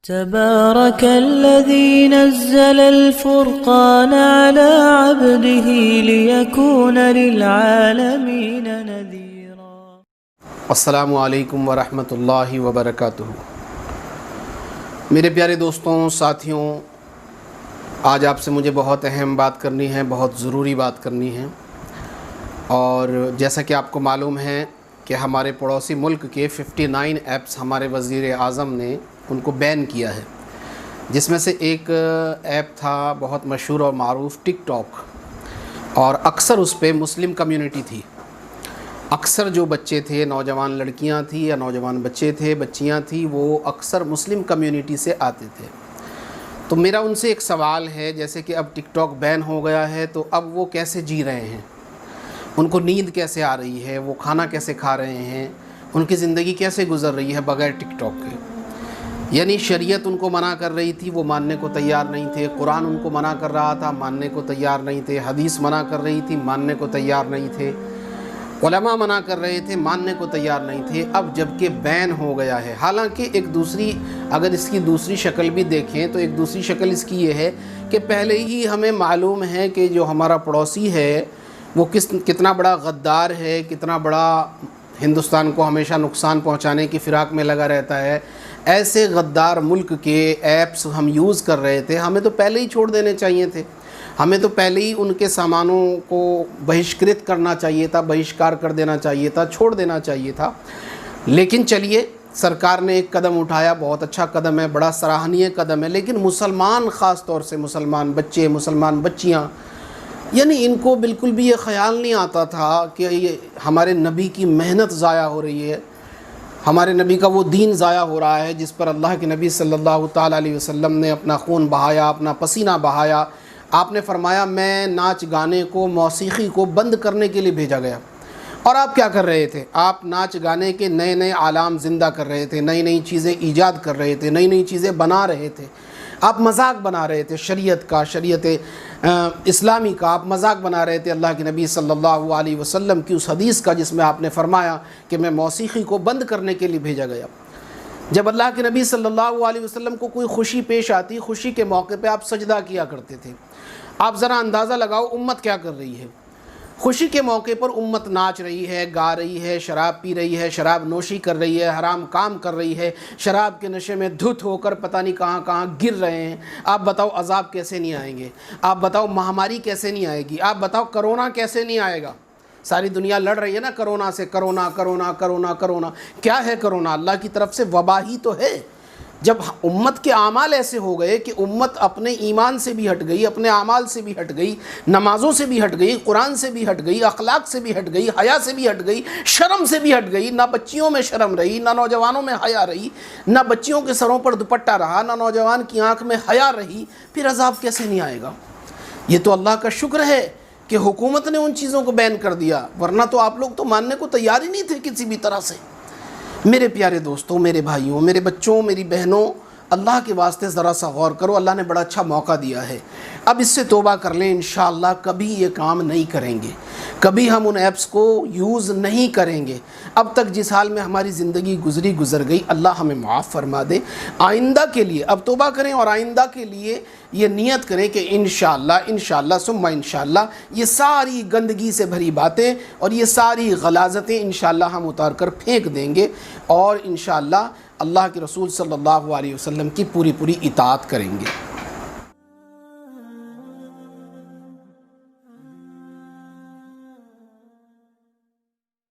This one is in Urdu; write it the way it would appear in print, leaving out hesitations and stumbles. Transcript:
تبارك الذي نزل الفرقان على عبده ليكون للعالمين نذيرا. السلام علیکم ورحمۃ اللہ وبرکاتہ. میرے پیارے دوستوں، ساتھیوں، آج آپ سے مجھے بہت اہم بات کرنی ہے، بہت ضروری بات کرنی ہے. اور جیسا کہ آپ کو معلوم ہے کہ ہمارے پڑوسی ملک کے 59 ایپس ہمارے وزیر اعظم نے ان کو بین کیا ہے، جس میں سے ایک ایپ تھا بہت مشہور اور معروف ٹک ٹاک، اور اکثر اس پہ مسلم کمیونٹی تھی. اکثر جو بچے تھے، نوجوان لڑکیاں تھیں یا نوجوان بچے تھے، بچیاں تھیں، وہ اکثر مسلم کمیونٹی سے آتے تھے. تو میرا ان سے ایک سوال ہے، جیسے کہ اب ٹک ٹاک بین ہو گیا ہے تو اب وہ کیسے جی رہے ہیں، ان کو نیند کیسے آ رہی ہے، وہ کھانا کیسے کھا رہے ہیں، ان کی زندگی کیسے گزر رہی ہے بغیر ٹک ٹاک کے. یعنی شریعت ان کو منع کر رہی تھی، وہ ماننے کو تیار نہیں تھے. قرآن ان کو منع کر رہا تھا، ماننے کو تیار نہیں تھے. حدیث منع کر رہی تھی، ماننے کو تیار نہیں تھے. علماء منع کر رہے تھے، ماننے کو تیار نہیں تھے. اب جب کہ بین ہو گیا ہے، حالانکہ اگر اس کی دوسری شکل بھی دیکھیں تو ایک دوسری شکل اس کی یہ ہے کہ پہلے ہی ہمیں معلوم ہے کہ جو ہمارا پڑوسی ہے وہ کتنا بڑا غدار ہے، کتنا بڑا ہندوستان کو ہمیشہ نقصان پہنچانے کی فراق میں لگا رہتا ہے. ایسے غدار ملک کے ایپس ہم یوز کر رہے تھے، ہمیں تو پہلے ہی چھوڑ دینے چاہیے تھے. ہمیں تو پہلے ہی ان کے سامانوں کو بہشکرت کرنا چاہیے تھا، بہشکار کر دینا چاہیے تھا، چھوڑ دینا چاہیے تھا. لیکن چلیے، سرکار نے ایک قدم اٹھایا، بہت اچھا قدم ہے، بڑا سراہنیہ قدم ہے. لیکن مسلمان، خاص طور سے مسلمان بچے، مسلمان بچیاں، یعنی ان کو بالکل بھی یہ خیال نہیں آتا تھا کہ یہ ہمارے نبی کی محنت ضائع ہو رہی ہے، ہمارے نبی کا وہ دین ضائع ہو رہا ہے جس پر اللہ کے نبی صلی اللہ تعالیٰ علیہ وسلم نے اپنا خون بہایا، اپنا پسینہ بہایا. آپ نے فرمایا میں ناچ گانے کو، موسیقی کو بند کرنے کے لیے بھیجا گیا. اور آپ کیا کر رہے تھے؟ آپ ناچ گانے کے نئے نئے عالم زندہ کر رہے تھے، نئی نئی چیزیں ایجاد کر رہے تھے، نئی نئی چیزیں بنا رہے تھے. آپ مذاق بنا رہے تھے شریعت کا، شریعت اسلامی کا آپ مذاق بنا رہے تھے. اللہ کے نبی صلی اللہ علیہ وسلم کی اس حدیث کا جس میں آپ نے فرمایا کہ میں موسیقی کو بند کرنے کے لیے بھیجا گیا. جب اللہ کے نبی صلی اللہ علیہ وسلم کو کوئی خوشی پیش آتی، خوشی کے موقع پہ آپ سجدہ کیا کرتے تھے. آپ ذرا اندازہ لگاؤ امت کیا کر رہی ہے. خوشی کے موقع پر امت ناچ رہی ہے، گا رہی ہے، شراب پی رہی ہے، شراب نوشی کر رہی ہے، حرام کام کر رہی ہے، شراب کے نشے میں دھت ہو کر پتہ نہیں کہاں کہاں گر رہے ہیں. آپ بتاؤ عذاب کیسے نہیں آئیں گے؟ آپ بتاؤ مہاماری کیسے نہیں آئے گی؟ آپ بتاؤ کرونا کیسے نہیں آئے گا؟ ساری دنیا لڑ رہی ہے نا کرونا سے. کرونا کرونا کرونا کرونا کیا ہے کرونا؟ اللہ کی طرف سے وبا ہی تو ہے. جب امت کے اعمال ایسے ہو گئے کہ امت اپنے ایمان سے بھی ہٹ گئی، اپنے اعمال سے بھی ہٹ گئی، نمازوں سے بھی ہٹ گئی، قرآن سے بھی ہٹ گئی، اخلاق سے بھی ہٹ گئی، حیا سے بھی ہٹ گئی، شرم سے بھی ہٹ گئی. نہ بچیوں میں شرم رہی، نہ نوجوانوں میں حیا رہی، نہ بچیوں کے سروں پر دوپٹہ رہا، نہ نوجوان کی آنکھ میں حیا رہی. پھر عذاب کیسے نہیں آئے گا؟ یہ تو اللہ کا شکر ہے کہ حکومت نے ان چیزوں کو بین کر دیا، ورنہ تو آپ لوگ تو ماننے کو تیار ہی نہیں تھے کسی بھی طرح سے. میرے پیارے دوستوں، میرے بھائیوں، میرے بچوں، میری بہنوں، اللہ کے واسطے ذرا سا غور کرو. اللہ نے بڑا اچھا موقع دیا ہے. اب اس سے توبہ کر لیں، انشاءاللہ کبھی یہ کام نہیں کریں گے، کبھی ہم ان ایپس کو یوز نہیں کریں گے. اب تک جس حال میں ہماری زندگی گزر گئی، اللہ ہمیں معاف فرما دے. آئندہ کے لیے اب توبہ کریں، اور آئندہ کے لیے یہ نیت کریں کہ انشاءاللہ ثم انشاءاللہ یہ ساری گندگی سے بھری باتیں اور یہ ساری غلاظتیں انشاءاللہ ہم اتار کر پھینک دیں گے، اور انشاءاللہ اللہ کے رسول صلی اللہ علیہ وسلم کی پوری اطاعت کریں گے.